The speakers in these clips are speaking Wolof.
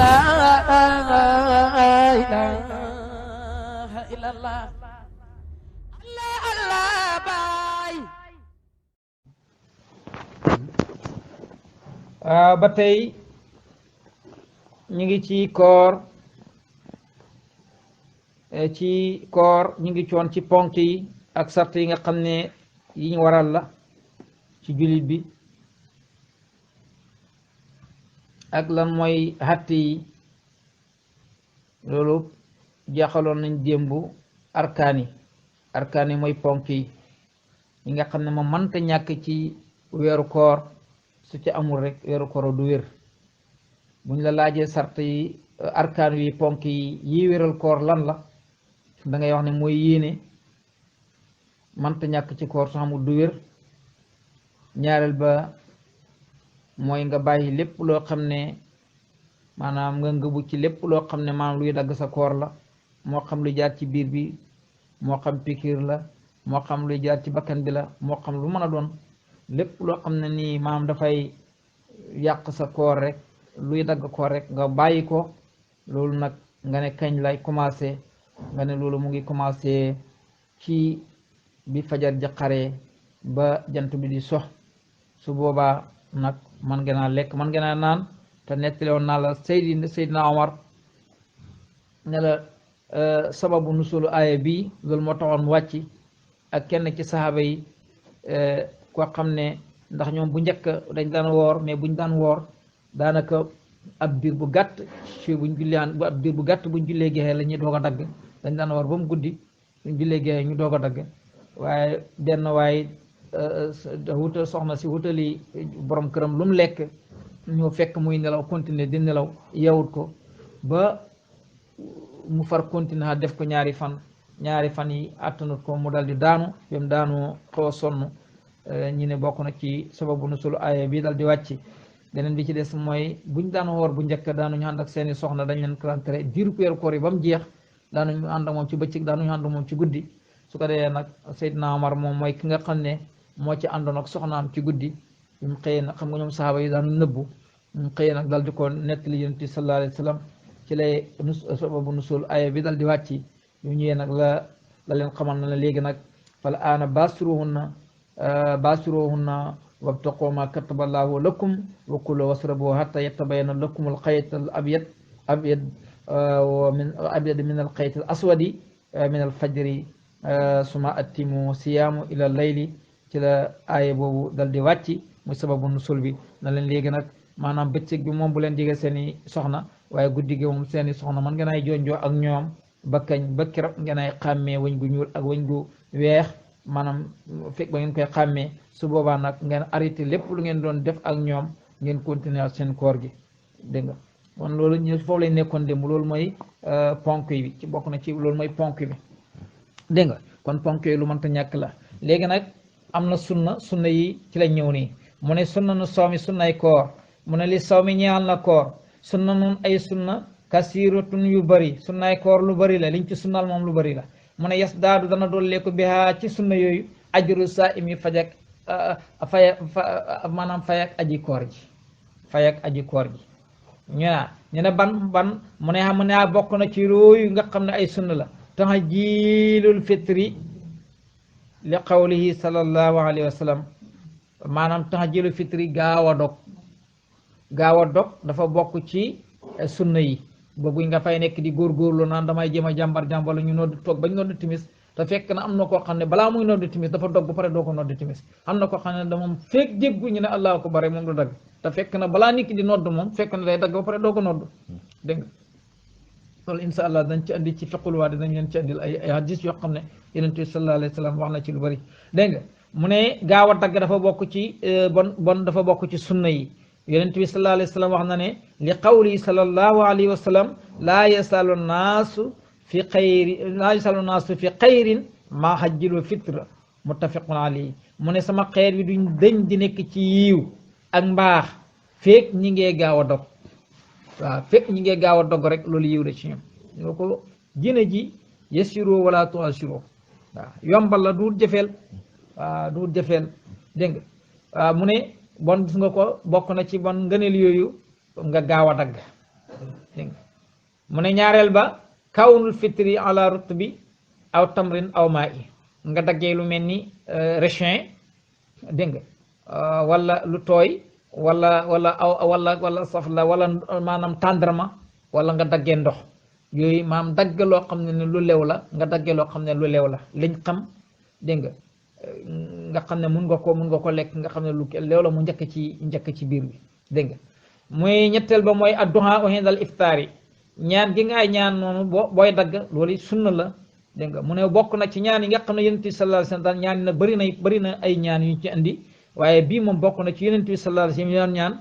la ilaha illallah Allah Allah baay ba tey ñu ngi ci koor ñu ngi coon ci ponk yi ak sart yi nga xam ne yi ñu waral la ci jullit bi ak lan mooy xatti yi loolu jeexaloon nañ démb arkaan yi mooy ponk yi nga xam ne moom mënta ñàkk ci weeru koor su ci amul rek weeru koor du wér buñ la laajee sart yi arkaan yi ponk yi wéral koor lan la da ngay wax ne mooy yéene mënta ñàkk ci koor su amul du wér ñaareel ba mooy nga bàyyi lépp loo xam ne maanaam nga ngëbu ci lépp loo xam ne maanaam luy dagg sa koor la moo xam luy jaar ci biir bi moo xam pikiir la moo xam luy jaar ci bakkan bi la moo xam lu mën a doon lépp loo xam ne nii maanaam dafay yàq sa koor rek luy dagg koor rek nga bàyyi ko loolu nag nga ne kañ lay commencé nga ne loolu mu ngi commencé ci bi fajar ja xaree ba jant bi di sox su boobaa nag man nga naa lekk man nga naa naan te nettali woon naa la Seydina Omar ne la sababu nusulu aaya bi loolu moo taxoon mu wàcc ak kenn ci saxaaba yi koo xam ne ndax ñoom bu njëkk dañ daan woor mais buñ daan woor daanaka ab diir bu gàtt ci buñ jullee ab diir bu gàtt buñ jullee geexee la ñuy doog a dagg dañ daan woor ba mu guddi buñ jullee geexee ñu doog a dagg waaye benn waaye wutal soxna si wutali borom këram lu mu lekk ñoo fekk muy nelaw continuer di nelaw yewut ko ba mu far continuer def ko ñaari fan yi àttanut ko mu dal di daanu bem daanu xaw a sonn ñi ne bokk na ci sababu nusul aaya bi dal di wàcc beneen bi ci des mooy buñ daan woor bu njëkk daanuñu ànd ak seeni soxna dañ leen karantere diiru weeru koor yi ba mu jeex daanuñu ànd ak moom ci bëccëg daanuñu ànd ak moom ci guddi su ko defee nag Seydina Omar moom mooy ki nga xam ne moo ci àndoon ak soxnaam ci guddi bi mu xëyee nag xam nga ñoom saxaaba yi daanu nëbbu bi mu xëyee nag dal di ko nettali Yonent bi sallallahu alayhi wa sallam ci lay sababu nusul aaya bi dal di wàcc yu ñëwee nag la leen xamal na la léegi nag fal aana basiruhunna wabtaqu ma kataba Allahu lakum wa kulu wasrabu hatta yatabayyana lakum al-khayt al-abyad min al-khayt al-aswadi min al-fajri suma attimu siyaamu ila layli ci la aaya boobu dal di wàcc muy sababu nusul bi na leen léegi nag maanaam bëccëg bi moom bu leen jege seeni soxna waaye guddi gi moom seeni soxna man ngeen ay jonjoo ak ñoom ba kañ ba keroog ngeen ay xàmmee wëñ gu ñuul ak wëñ gu weex maanaam fekk ba ngeen koy xàmmee su boobaa nag ngeen arrêté lépp lu ngeen doon def ak ñoom ngeen continuer seen koor gi dégg nga kon loolu ñu foofu lay nekkoon démb loolu mooy ponk yi ci bokk na ci loolu mooy ponk bi dégg nga kon ponk yi lu mënta ñàkk la léegi nag am na sunna yi ci la ñëw nii mu ne sunna nu soomi sunnay koor mu ne li soomi ñeexal na koor sunna nun ay sunna kasiratun yu bëri sunnay koor lu bëri la liñ ci sunnal moom lu bëri la mu ne yas daadu dana dolleeku bihaa ci sunna yooyu ajru saa imi fayak maanaam fayak aji koor ji ñu ne ban mu ne xam ne bokk na ci yooyu nga xam ne ay sunna la tahjiilul fitri li qawlihi sallallahu alayhi wa sallam maanaam tahjiilul fitri gaaw a dog dafa bokk ci sunna yi boobu nga fay nekk di góorgóorlu naan damay jéem a jàmbar la ñu nodd toog bañ nodd timis te fekk na am na koo xam ne balaa muy nodd timis dafa dog ba pare doo ko nodd timis am na koo xam ne da moom fekk jéggu ñu ne allahu akbar moom du dagg te fekk na balaa nit ki di nodd moom fekk na day dagg ba pare doo ko nodd dégg nga loolu insha allah dañ ci andi ci fiqul waa dañ leen ci andil ay hadis yoo xam ne Yonent bi sallallahu alayhi wa sallam wax na ci lu bari dégg nga mu ne gaaw a dagg dafa bokk ci bon dafa bokk ci sunna yi Yonent bi sallallahu alayhi wa sallam wax na ne li qawli sallallahu alayhi wa sallam laa yasalu naasu fi xayrin maa hajjilu fitra muttafaqun alayhi mu ne sama xeer bi duñ dañ di nekk ci yiiw ak mbaax feek ñi ngee gaaw a dog waaw fekk ñi ngee gaaw a dog rek loolu yiw la ci ñoom ñoo ko jine ji yasiru wala tuasiru waaw yombal la duut jëfeel waaw duut jëfeel dégg nga waaw mu ne bon gis nga ko bokk na ci bon ngëneel yooyu nga gaaw a dagg dégg nga mu ne ñaareel ba kawnul fitri ala rutbi aw tamrin aw maa i nga daggee lu mel ni raisin dégg nga wala lu tooy wala saf la wala maanaam tàndarma wala nga daggee ndox yooyu maam dagg loo xam ne lu lew la nga daggee loo xam ne lu lew la liñ xam dégg nga xam ne mun nga ko lekk nga xam ne lu lew la mu njëkk ci biir bi dégg nga muy ñetteel ba mooy adduha indal iftaari ñaan gi ngay ñaan noonu booy dagg loolu sunna la dégg nga mu ne bokk na ci ñaan yi nga xam ne yonent bi sallallahu alayhi wasallam ñaan na bëri na ay ñaan yu ñu ci andi waaye bii moom bokk na ci yonent bi sallallahu alayhi wasallam ñaan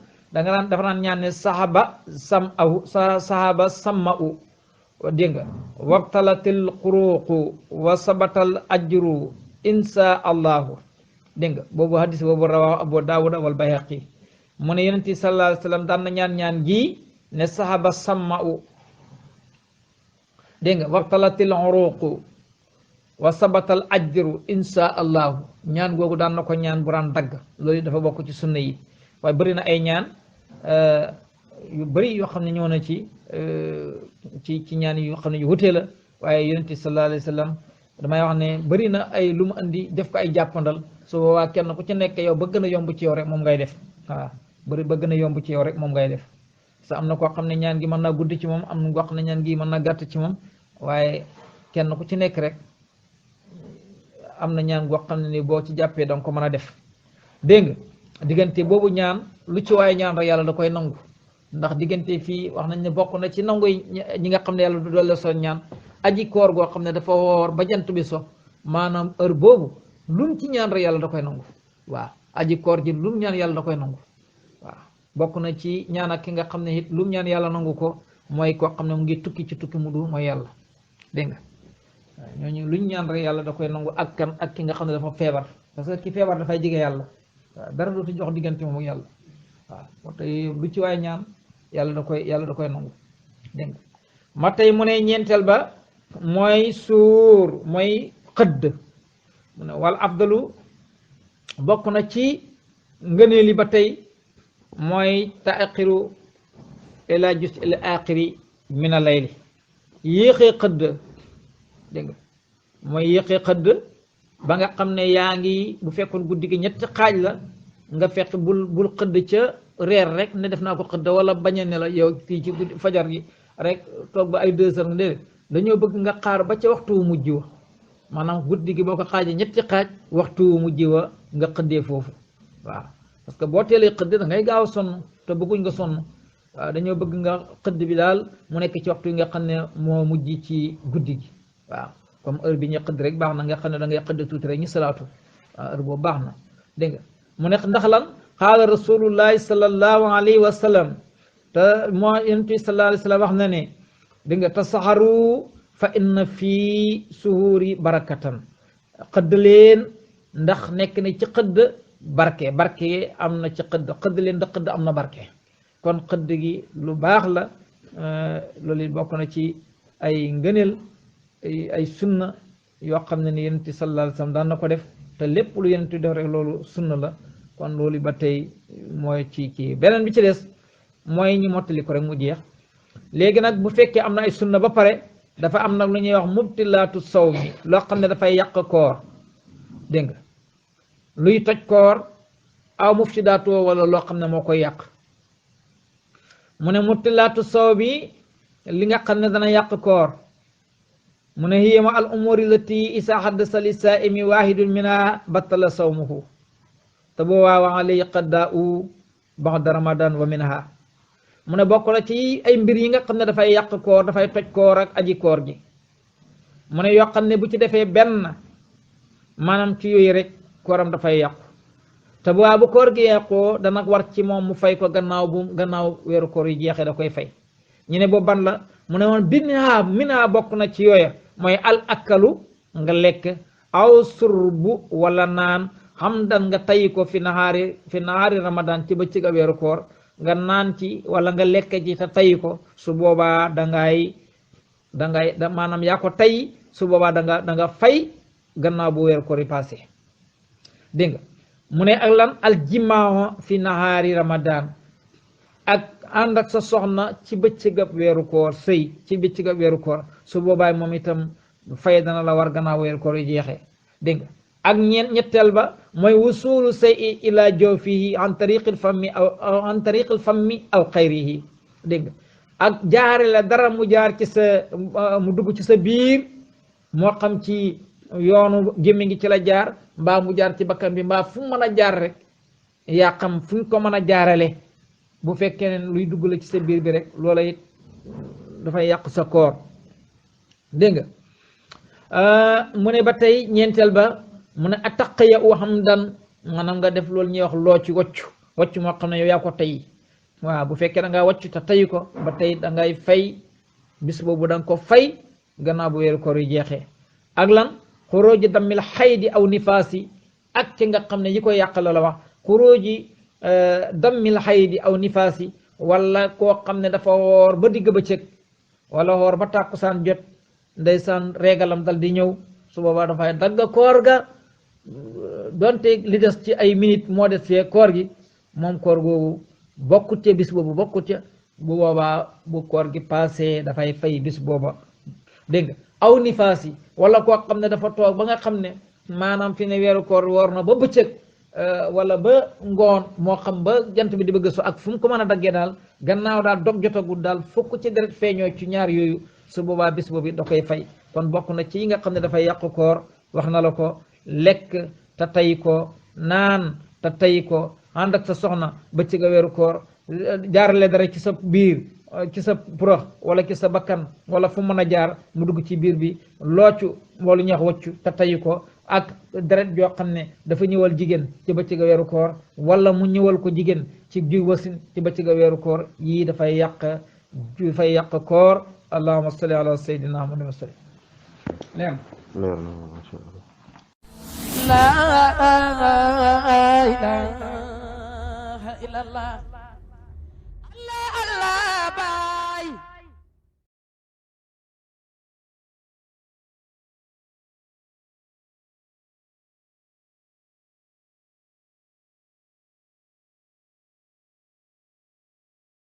dafa naan ñaan ne sahaba samma'u dégg nga wabtalatil xuruqu wa sabatal ajru insha allahu dégg nga boobu hadis boobu rawahu abu dawud wal bayhaqi mu ne yonent bi sallallahu alayhi wasallam daan na ñaan gi ne sahaba samma'u dégg nga wabtalatil xuruqu wa sabatal ajru insha allahu ñaan googu daan na ko ñaan bu daan dagg loolu dafa bokk ci sunna yi waaye bëri na ay ñaan yu bëri yoo xam ne ñëw na ci ñaan yu xam ne yu wutee la waaye yonent sallallahu alayhi wa sallam damay wax ne bëri na ay lu mu andi def ko ay jàppandal su boobaa kenn ku ci nekk yow ba gën a yomb ci yow rek moom ngay def waaw bëri ba gën a yomb ci yow rek moom ngay def sa am na koo xam ne ñaan gi mën naa gudd ci moom am na koo xam ne ñaan gi mën naa gàtt ci moom waaye kenn ku ci nekk rek am na ñaan goo xam ne ni boo ci jàppee danga ko mën a def dégg nga diggante boobu ñaan lu ci waaye ñaan rek yàlla da koy nangu ndax diggante fii wax nañ ne bokk na ci nangu ñi nga xam ne yàlla du doole soo ñaan aji koor goo xam ne dafa woor ba jant bi so maanaam heure boobu lum ci ñaan rek yàlla da koy nangu waaw aji koor ji lum ñaan yàlla da koy nangu waaw bokk na ci ñaan ak ki nga xam ne it lum ñaan yàlla nangu ko mooy koo xam ne mu ngi tukki ci tukki mu du mooy yàlla dégg nga waaw ñooñu luñ ñaan rek yàlla da koy nangu ak kan ak ki nga xam ne dafa feebar parce que ki feebar dafay jege yàlla waaw dara dootu jox diggante moom ak yàlla waaw moo tax lu ci waay ñaan yàlla da koy nangu dégg nga ma tey mu ne ñeenteel ba mooy suur mooy xëdd mu ne wal afdalu bokk na ci ngëneeli ba tey mooy taaxiru ila jus il axiri mina layli yéexee xëdd dégg nga mooy yéexee xëdd ba nga xam ne yaa ngi bu fekkoon guddi gi ñetti xaaj la nga fekk bul xëdd ca reer rek ne def naa ko xëdd wala bañ a ne la yow fii ci guddi fajar gi rek toog ba ay 2 heures nga déedéet dañoo bëgg nga xaar ba ca waxtu wu mujj wa maanaam guddi gi boo ko xaajee ñetti xaaj waxtu wu mujj wa nga xëddee foofu waaw parce que boo teelee xëdd da ngay gaaw a sonn te bëgguñ nga sonn waaw dañoo bëgg nga xëdd bi daal mu nekk ci waxtu yi nga xam ne moo mujj ci guddi gi waaw comme heure bi ñu xëdd rek baax na nga xam ne da ngay xëdd tuuti rek ñu salaatu waaw heure boobu baax na dégg nga mu nekk ndax lan qaala rasulullahi sallallahu alayhi wa sallam te moo yonent bi sallallahu alayhi wa sallam wax na ne dégg nga tasaxaru fa inna fii suhuuri barakatan xëdd leen ndax nekk na ci xëdd barke am na ci xëdd leen ndax xëdd am na barke kon xëdd gi lu baax la loolu bokk na ci ay ngëneel ay sunna yoo xam ne ni yonent bi sallallahu alayhi wa sallam daan na ko def te lépp lu yonent bi def rek loolu sunna la kon loolu ba tey mooy ci kii beneen bi ci des mooy ñu mottali ko rek mu jeex léegi nag bu fekkee am na ay sunna ba pare dafa am nag lu ñuy wax mubtilaatu sawmi loo xam ne dafay yàq koor dégg nga luy toj koor aw mufsidaatu wala loo xam ne moo koy yàq mu ne mubtilaatu sawmi li nga xam ne dana yàq koor mu ne hiya ma al umuri lati isa haddasa li saa'imi waahidun minha battala sawmuhu te boobaa wa alayhi qadaa'u ba'da ramadan wa minha mu ne bokk na ci ay mbir yi nga xam ne dafay yàq koor dafay toj koor ak aji koor gi mu ne yoo xam ne bu ci defee benn maanaam ci yooyu rek kooram dafay yàqu te boobaa bu koor gi yàqoo dana war ci moom mu fay ko gannaaw weeru koor yi jeexee da koy fay ñu ne boobu ban la mu ne woon minha bokk na ci yooya mooy al akalu nga lekk aw surbu wala naan xamdan nga tayi ko fi nahaari ramadan ci bëccëg a weeru koor nga naan ci wala nga lekk ci te tayi ko su boobaa dangay maanaam yaa ko tay su boobaa da nga fay gannaaw bu weeru koor yi passé dégg nga mu ne ak lan al jimaa fi nahaari ramadan ak ànd ak sa soxna ci bëccëgab weeru koor sëy ci bëccëgab weeru koor su boobaay moom itam fay dana la war gannaaw weeru koor yu jeexee dégg nga ak ñetteel ba mooy wusulu say ila jawfihi an tariqil fammi aw an tariqil fammi aw xayrihi dégg nga ak jaare la dara mu jaar ci sa mu dugg ci sa biir moo xam ci yoonu gémmi ngi ci la jaar mbaa mu jaar ci bakkan bi mbaa fu mën a jaar rek yaa xam fu ñu ko mën a jaarale bu fekkee ne luy dugg la ci sa biir bi rek loola it dafay yàq sa koor dégg nga mu ne ba tey ñeenteel ba mu ne ataqiya u hamdan maanaam nga def loolu ñuy wax loo ci waccu moo xam ne yow yaa ko tey waaw bu fekkee da ngaa waccu te tey ko ba tey da ngay fay bis boobu da nga ko fay gannaaw bu weeru koor yu jeexee ak lan xuróoji dammil xaydi aw nifaasi ak ci nga xam ne yi ko yàq la wax xuróoji dammil xaydi aw nifaasi wala koo xam ne dafa woor ba digg bëccëg wala woor ba tàkkusaan jot ndeysaan reegalam dal di ñëw su boobaa dafay dagg koor ga donte li des ci ay minutes moo des fee koor gi moom koor googu bokkut ca bis boobu bokkut ca bu boobaa bu koor gi passé dafay fay bis booba dégg nga aw nifaasi wala koo xam ne dafa toog ba nga xam ne maanaam fi ne weeru koor woor na ba bëccëg wala ba ngoon moo xam ba jant bi di bëgg so ak fu mu ko mën a daggee daal gannaaw daal dog jotagul daal fokk ci deret feeñoo ci ñaar yooyu su boobaa bis boobu da koy fay kon bokk na ci yi nga xam ne dafay yàqu koor wax na la ko lekk te tay ko naan te tay ko ànd ak sa soxna bëccëg a weeru koor jaarale dara ci sa biir ci sa prox wala ci sa bakkan wala fu mën a jaar mu dugg ci biir bi loocu wala ñuy wax waccu te tay ko ak deret joo xam ne dafa ñëwal jigéen ci bëccëg a weeru koor wala mu ñëwal ko jigéen ci ju wasin ci bëccëg a weeru koor yii dafay yàq koor allahumma salli ala sayyidina Muhammad wa sallam leer la ilaha illallah